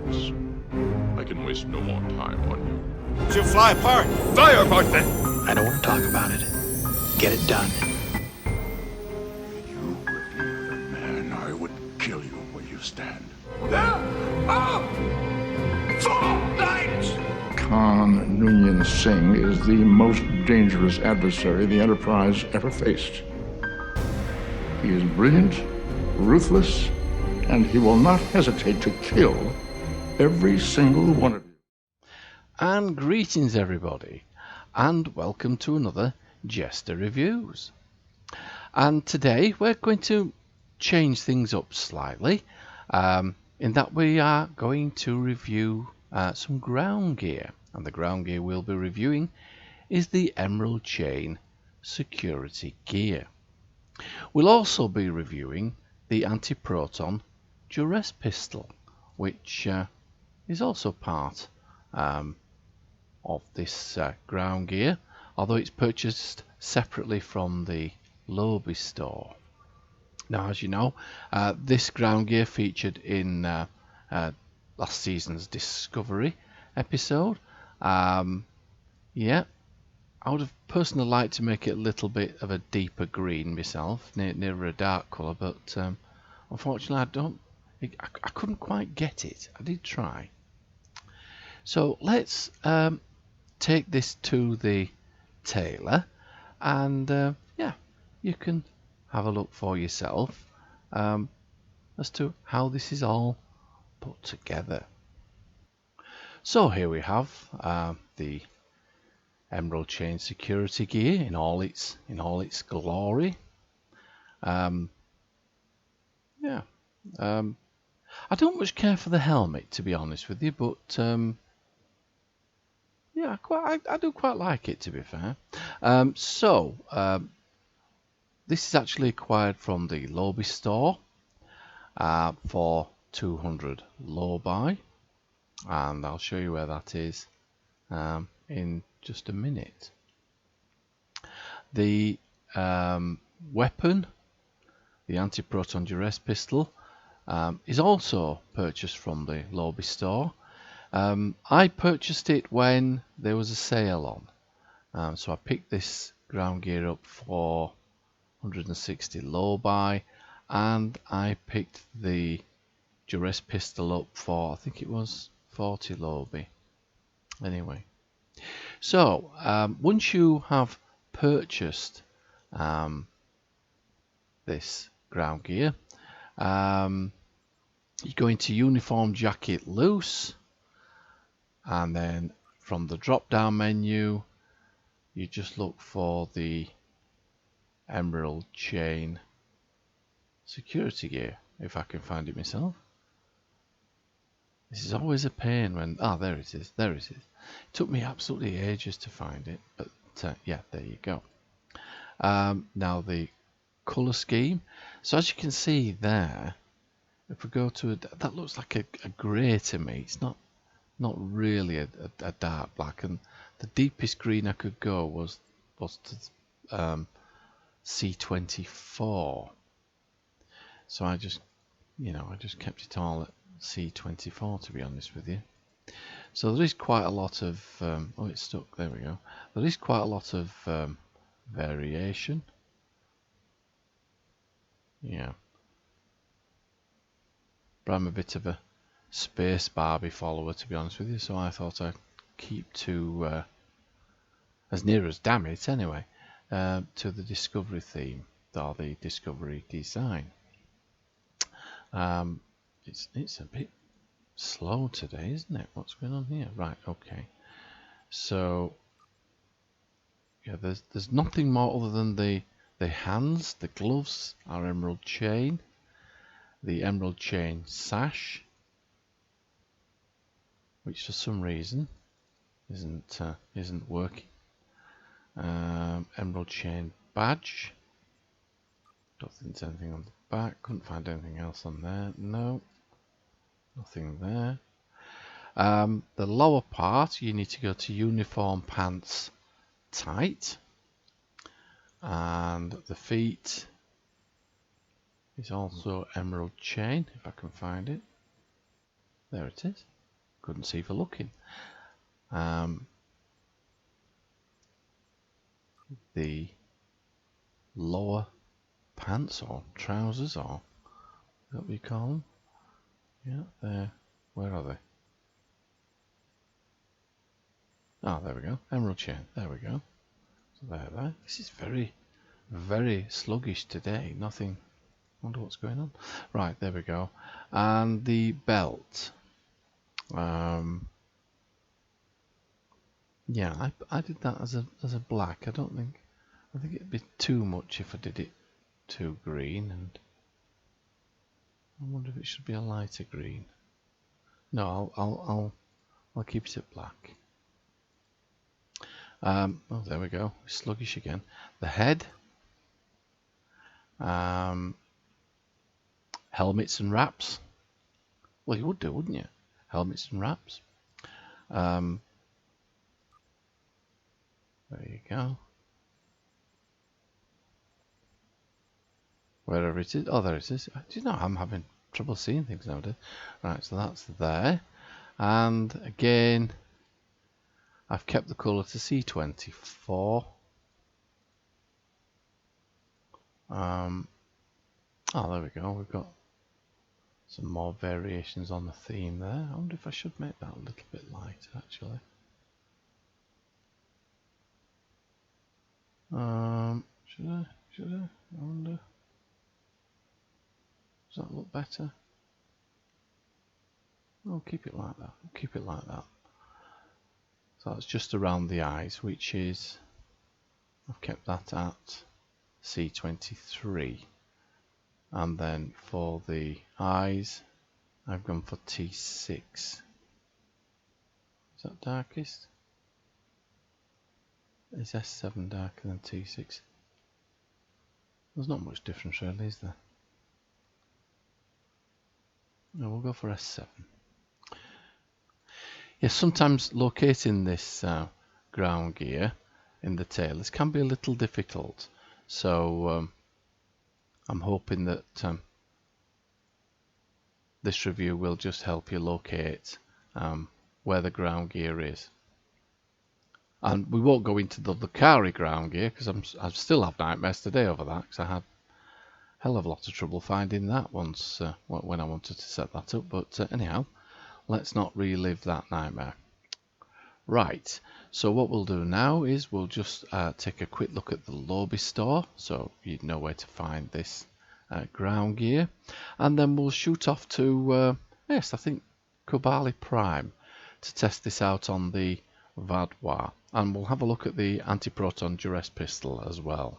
parts. I can waste no more time on you. She'll fly apart. Fire apart then! I don't want to talk about it. Get it done. You would be the man I would kill you where you stand. There are 4 lights! Khan Noonien Singh is the most dangerous adversary the Enterprise ever faced. He is brilliant, ruthless, and he will not hesitate to kill every single one of you. And greetings everybody, and welcome to another JeSter Reviews. And today we're going to change things up slightly, in that we are going to review some ground gear. And the ground gear we'll be reviewing is the Emerald Chain security gear. We'll also be reviewing the anti-proton Duress pistol, which is also part of this ground gear, although it's purchased separately from the Lobby store. Now, as you know, this ground gear featured in last season's Discovery episode. Yeah, I would have personally liked to make it a little bit of a deeper green myself, nearer a dark colour, but unfortunately I couldn't quite get it. I did try. So let's take this to the tailor, and yeah, you can have a look for yourself as to how this is all put together. So here we have the Emerald Chain security gear in all its glory. Yeah, I don't much care for the helmet, to be honest with you, but yeah, I do quite like it, to be fair. This is actually acquired from the Lobby store for 200 Lobi, and I'll show you where that is in just a minute. The weapon, the anti-proton Duress pistol, is also purchased from the Lobby store. I purchased it when there was a sale on, so I picked this ground gear up for 160 Lobi, and I picked the Duress pistol up for, I think it was 40 Lobi. Anyway, so once you have purchased this ground gear, you go into uniform jacket loose, and then from the drop down menu you just look for the Emerald Chain security gear, if I can find it myself. This is always a pain when, there it is, it took me absolutely ages to find it, but yeah, there you go. Now the color scheme, so as you can see there, if we go to that looks like a grey to me. It's not really a dark black, and the deepest green I could go was to C24. So I just kept it all at C24, to be honest with you. So there is quite a lot of oh, it's stuck, there we go. There is quite a lot of variation. Yeah, but I'm a bit of a space Barbie follower, to be honest with you, so I thought I'd keep to as near as, damn it anyway, to the Discovery theme, or the Discovery design. It's a bit slow today, isn't it? What's going on here? Right, okay. So yeah, there's nothing more other than the hands. The gloves are Emerald Chain. The Emerald Chain sash, which for some reason isn't working. Emerald Chain badge. Don't think there's anything on the back. Couldn't find anything else on there. No, nothing there. The lower part, you need to go to uniform pants tight, and the feet is also Emerald Chain, if I can find it. There it is. couldn't see for looking. The lower pants or trousers, or what we call them. Yeah, there. Where are they? Oh, there we go. Emerald chain. There we go. So there. This is very, very sluggish today. Nothing. Wonder what's going on. Right, there we go. And the belt. Yeah, I did that as a black. I think it'd be too much if I did it too green, and I wonder if it should be a lighter green. No, I'll keep it at black. Oh, there we go. Sluggish again. The head. Helmets and wraps. Well, you would do, wouldn't you? Helmets and wraps. There you go. Wherever it is. Oh, there it is. Do you know, I'm having trouble seeing things nowadays. Right, so that's there. And again, I've kept the colour to C24. Oh, there we go. We've got some more variations on the theme there. I wonder if I should make that a little bit lighter, actually. Should I? I wonder. Does that look better? Oh, keep it like that. Keep it like that. So that's just around the eyes, which is, I've kept that at C23. And then for the eyes, I've gone for T6. Is that darkest? Is S7 darker than T6? There's not much difference really, is there? No, we'll go for S7. Yes, sometimes locating this ground gear in the tailors can be a little difficult. So I'm hoping that this review will just help you locate where the ground gear is. And we won't go into the Lucari ground gear because I still have nightmares today over that, because I had a hell of a lot of trouble finding that once when I wanted to set that up. But anyhow, let's not relive that nightmare. Right, so what we'll do now is we'll just take a quick look at the lobby store, so you know where to find this ground gear, and then we'll shoot off to yes, I think Kobali Prime to test this out on the Vaudois, and we'll have a look at the anti-proton Duress pistol as well.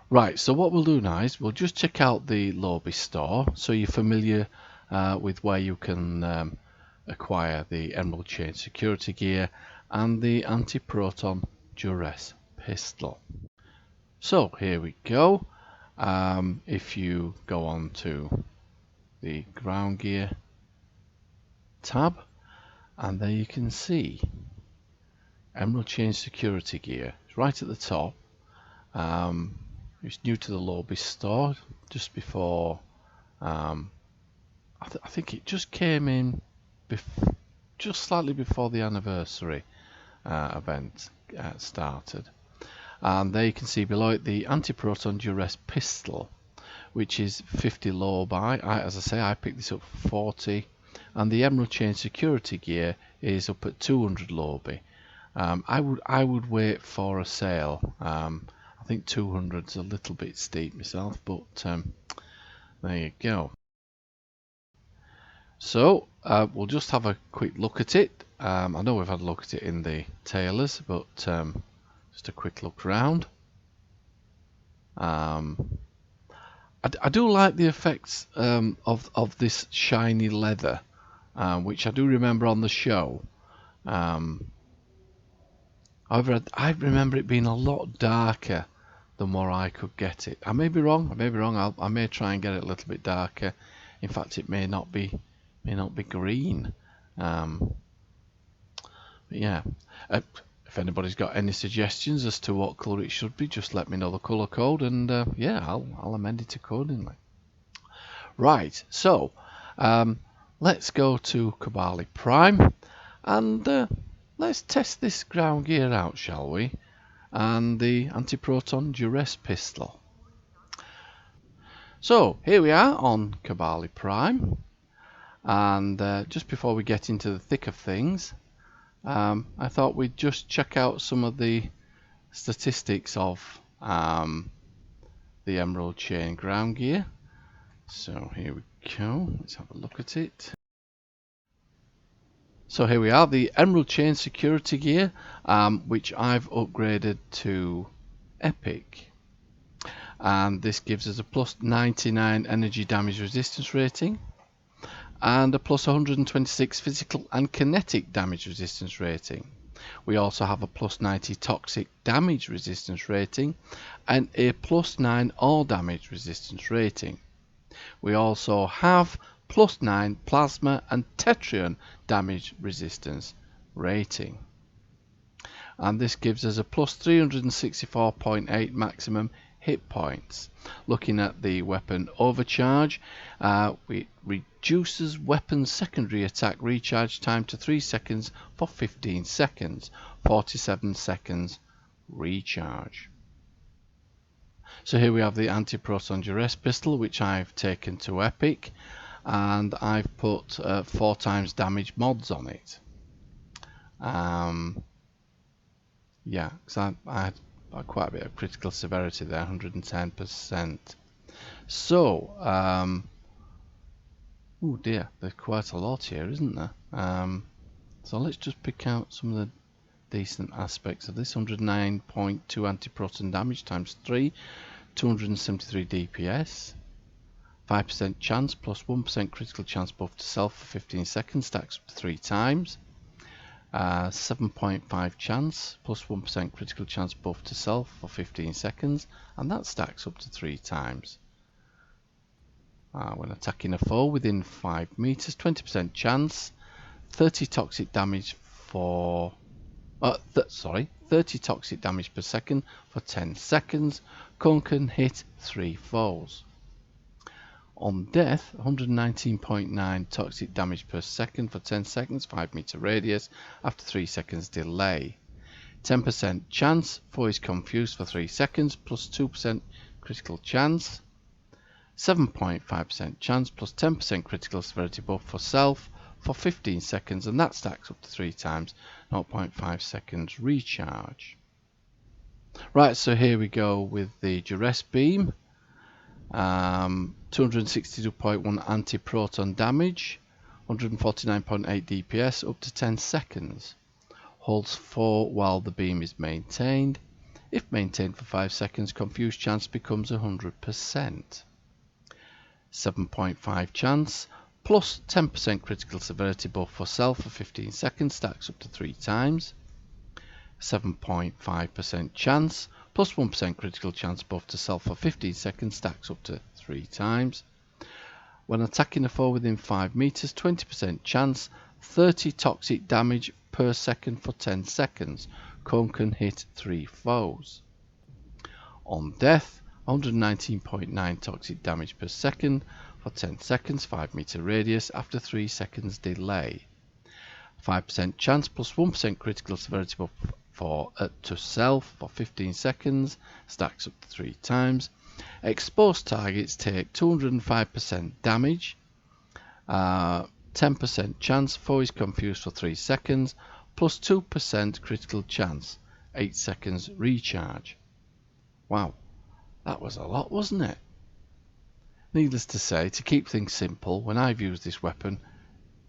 Right, so what we'll do now is we'll just check out the lobby store so you're familiar with where you can acquire the Emerald Chain security gear and the anti-proton Duress pistol. So here we go. If you go on to the ground gear tab, and there you can see Emerald Chain security gear. It's right at the top. It's new to the lobby store just before I think it just came in just slightly before the anniversary event started. And there you can see below it the anti-proton Duress pistol, which is 50 low buy. As I say, I picked this up for 40, and the Emerald Chain security gear is up at 200 low buy. I would wait for a sale. I think 200's a little bit steep myself, but there you go. So we'll just have a quick look at it. I know we've had a look at it in the tailors, but just a quick look around. I do like the effects of this shiny leather, which I do remember on the show. However, I remember it being a lot darker than where I could get it. I may be wrong. I may try and get it a little bit darker. In fact, it may not be green. But yeah. If anybody's got any suggestions as to what colour it should be, just let me know the colour code, and yeah, I'll amend it accordingly. Right, so let's go to Kabali Prime and let's test this ground gear out, shall we? And the anti-proton Duress pistol. So here we are on Kabali Prime, and just before we get into the thick of things, I thought we'd just check out some of the statistics of the Emerald Chain ground gear. So here we go, let's have a look at it. So here we are, the Emerald Chain security gear, which I've upgraded to Epic. And this gives us a plus 99 energy damage resistance rating and a plus 126 physical and kinetic damage resistance rating. We also have a plus 90 toxic damage resistance rating and a plus 9 all damage resistance rating. We also have plus 9 plasma and tetrion damage resistance rating. And this gives us a plus 364.8 maximum hit points. Looking at the weapon overcharge, it reduces weapon secondary attack recharge time to 3 seconds for 15 seconds, 47 seconds recharge. So here we have the anti-proton Duress pistol, which I've taken to Epic, and I've put 4 times damage mods on it. Yeah, because I had quite a bit of critical severity there, 110%. So, oh dear, there's quite a lot here, isn't there? So let's just pick out some of the decent aspects of this. 109.2 anti-proton damage times 3, 273 DPS, 5% chance plus 1% critical chance buff to self for 15 seconds, stacks up to 3 times. 7.5 chance plus 1% critical chance buff to self for 15 seconds, and that stacks up to 3 times. When attacking a foe within 5 meters, 20% chance, 30 toxic damage for 30 toxic damage per second for 10 seconds. Cone can hit 3 foes. On death, 119.9 toxic damage per second for 10 seconds, 5 meter radius, after 3 seconds delay. 10% chance, foe is confused for 3 seconds, plus 2% critical chance. 7.5% chance, plus 10% critical severity buff for self for 15 seconds, and that stacks up to 3 times, 0.5 seconds recharge. Right, so here we go with the Duress beam. 262.1 anti-proton damage, 149.8 DPS, up to 10 seconds. Holds 4 while the beam is maintained. If maintained for 5 seconds, confused chance becomes 100%. 7.5 chance, plus 10% critical severity buff for self for 15 seconds, stacks up to 3 times. 7.5% chance, plus 1% critical chance buff to self for 15 seconds, stacks up to 3 times. When attacking a foe within 5 meters, 20% chance, 30 toxic damage per second for 10 seconds. Cone can hit 3 foes. On death, 119.9 toxic damage per second for 10 seconds, 5 meter radius, after 3 seconds delay. 5% chance plus 1% critical severity buff to self for 15 seconds, stacks up to 3 times. Exposed targets take 205% damage, 10% chance, foe is confused for 3 seconds, plus 2% critical chance, 8 seconds recharge. Wow, that was a lot, wasn't it? Needless to say, to keep things simple, when I've used this weapon,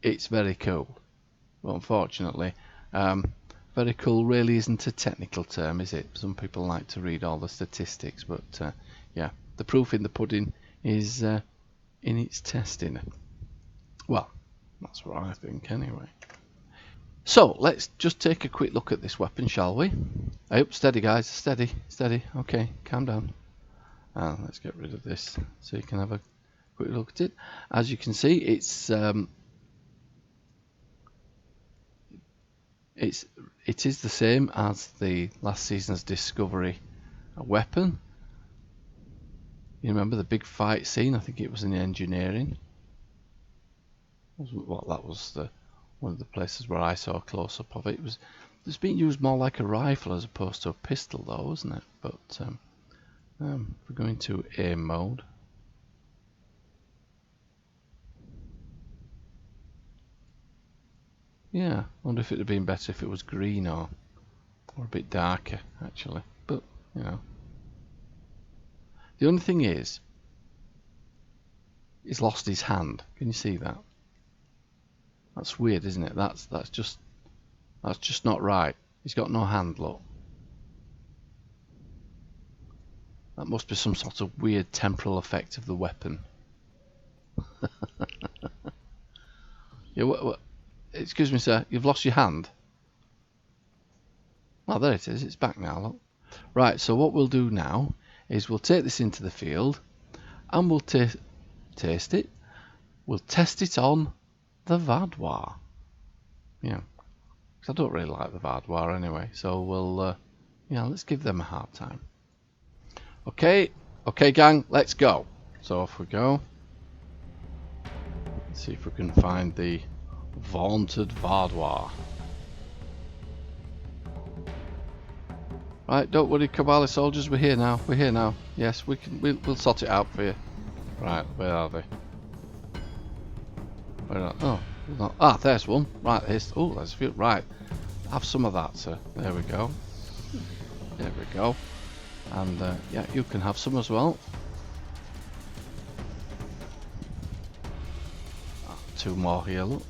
it's very cool. But unfortunately, very cool really isn't a technical term, is it? Some people like to read all the statistics, but yeah, the proof in the pudding is in its testing. Well, that's what I think anyway. So let's just take a quick look at this weapon, shall we? Oh, steady guys, steady, okay, calm down. Let's get rid of this so you can have a quick look at it. As you can see, it is the same as the last season's Discovery weapon. You remember the big fight scene? I think it was in the engineering. Well, that was one of the places where I saw a close-up of it. It's being used more like a rifle as opposed to a pistol, though, isn't it? But we're going to aim mode. Yeah, I wonder if it would have been better if it was green or a bit darker, actually. But, you know. The only thing is, he's lost his hand. Can you see that? That's weird, isn't it? That's just not right. He's got no hand, look. That must be some sort of weird temporal effect of the weapon. Yeah, what? Excuse me, sir. You've lost your hand. Oh, there it is. It's back now, look. Right, so what we'll do now is we'll take this into the field and we'll taste it. We'll test it on the Vadois. Yeah, because I don't really like the Vadois anyway. So we'll, yeah, let's give them a hard time. Okay, gang, let's go. So off we go. Let's see if we can find the vaunted Vadois. Right, don't worry, Kabbalah soldiers, we're here now. We're here now. Yes, we'll sort it out for you. Right, where are they? Where are, oh, ah, there's one. Right, oh, there's a few. Right, have some of that, sir. There we go. There we go. And yeah, you can have some as well. Ah, two more here. Look,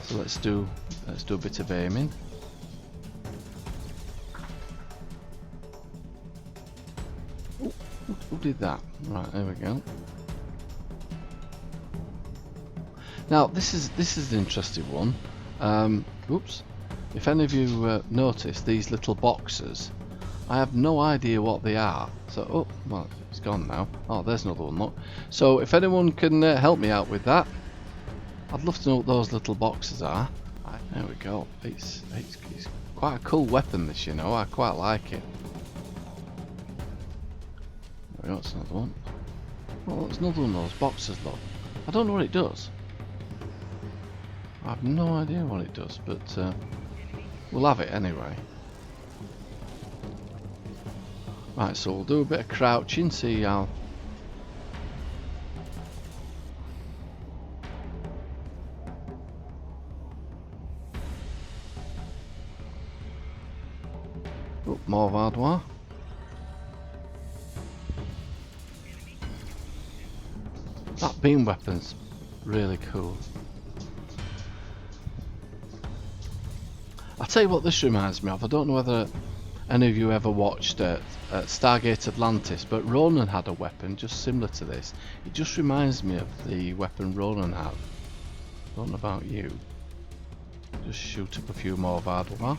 so let's do a bit of aiming. Ooh, who did that? Right, there we go. Now this is an interesting one. Oops. If any of you notice these little boxes, I have no idea what they are. So, oh, well, it's gone now. Oh, there's another one, look. So, if anyone can help me out with that, I'd love to know what those little boxes are. There we go. It's quite a cool weapon, this, you know. I quite like it. There we go, that's another one. Oh, there's another one of those boxes, look. I don't know what it does. I have no idea what it does, but we'll have it anyway. Right, so we'll do a bit of crouching, see how... Oh, more Vadois. That beam weapon's really cool. I'll tell you what this reminds me of. I don't know whether any of you ever watched Stargate Atlantis, but Ronan had a weapon just similar to this. It just reminds me of the weapon Ronan had. Don't know about you. Just shoot up a few more Vadois.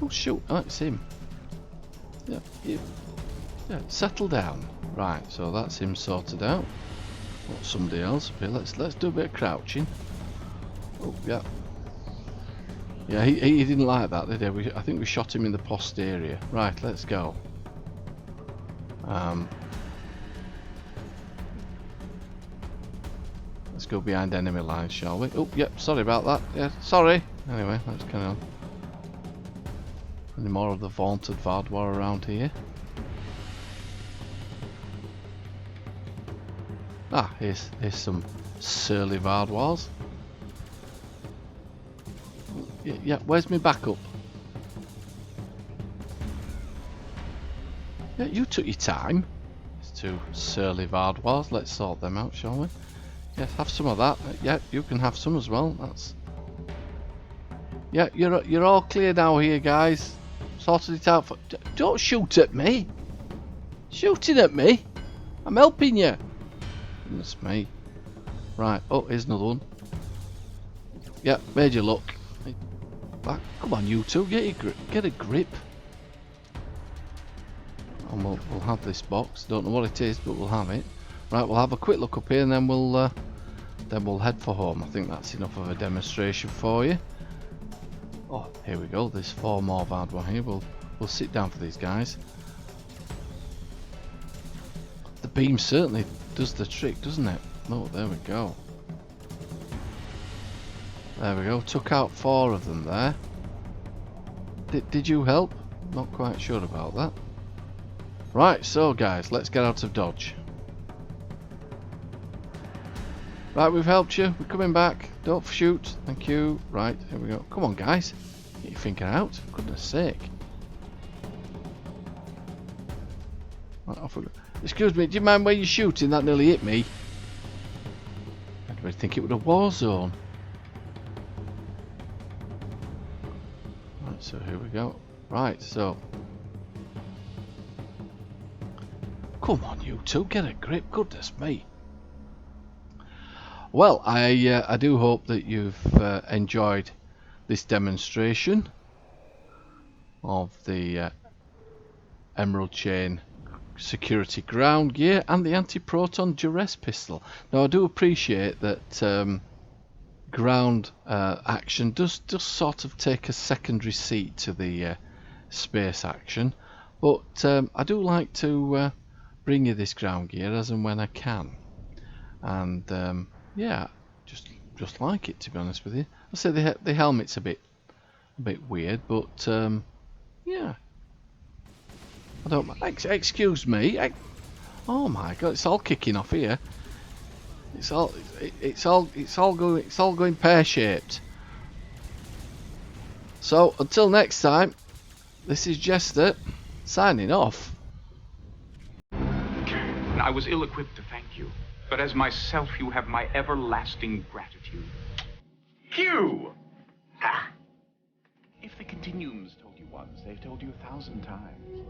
Oh shoot, oh, it's him. Yeah, yeah, settle down. Right, so that's him sorted out. Got somebody else up here. Let's do a bit of crouching. Oh yeah. Yeah, he didn't like that, did he? I think we shot him in the posterior. Right, let's go. Let's go behind enemy lines, shall we? Oh, yep, sorry about that. Yeah, sorry. Anyway, let's carry on. Any more of the vaunted Vadois around here? Ah, here's some surly Vadois. Yeah, where's my backup? Yeah, you took your time. There's two surly Vadois. Let's sort them out, shall we? Yes, have some of that. Yeah, you can have some as well. That's. Yeah, you're all clear now here, guys. Sorted it out for. Don't shoot at me. Shooting at me. I'm helping you. Goodness me. Right. Oh, here's another one. Yeah, made you look. Back. Come on, you two. Get a grip. And we'll have this box. Don't know what it is, but we'll have it. Right. We'll have a quick look up here, and then we'll head for home. I think that's enough of a demonstration for you. Oh, Here we go. There's 4 more hard one here. We'll sit down for these guys. The beam certainly does the trick, doesn't it? Oh, there we go. There we go. Took out 4 of them there. Did you help? Not quite sure about that. Right, so guys, let's get out of dodge. Right, we've helped you. We're coming back. Don't shoot. Thank you. Right, here we go. Come on, guys. Get your thinking out. For goodness sake. Right, off we go. Excuse me, do you mind where you're shooting? That nearly hit me. I'd think it was a war zone. Right, so here we go. Right, so. Come on, you two. Get a grip. Goodness me. Well, I do hope that you've enjoyed this demonstration of the Emerald Chain security ground gear and the anti-proton Duress pistol. Now I do appreciate that ground action does sort of take a secondary seat to the space action, but I do like to bring you this ground gear as and when I can, and yeah, just like it, to be honest with you. I say the helmet's a bit weird, but yeah, I don't. Excuse me. Oh my God! It's all kicking off here. It's all going pear-shaped. So until next time, this is JeSter signing off. I was ill-equipped to thank you, but as myself, you have my everlasting gratitude. Q! Ha! If the Continuums told you once, they've told you 1,000 times.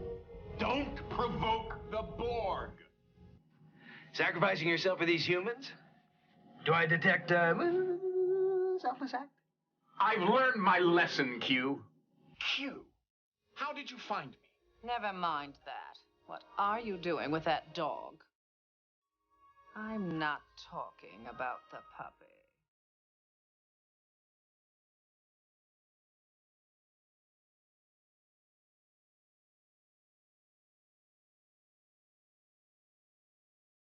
Don't provoke the Borg! Sacrificing yourself for these humans? Do I detect selfless act? I've learned my lesson, Q. Q, how did you find me? Never mind that. What are you doing with that dog? I'm not talking about the puppy.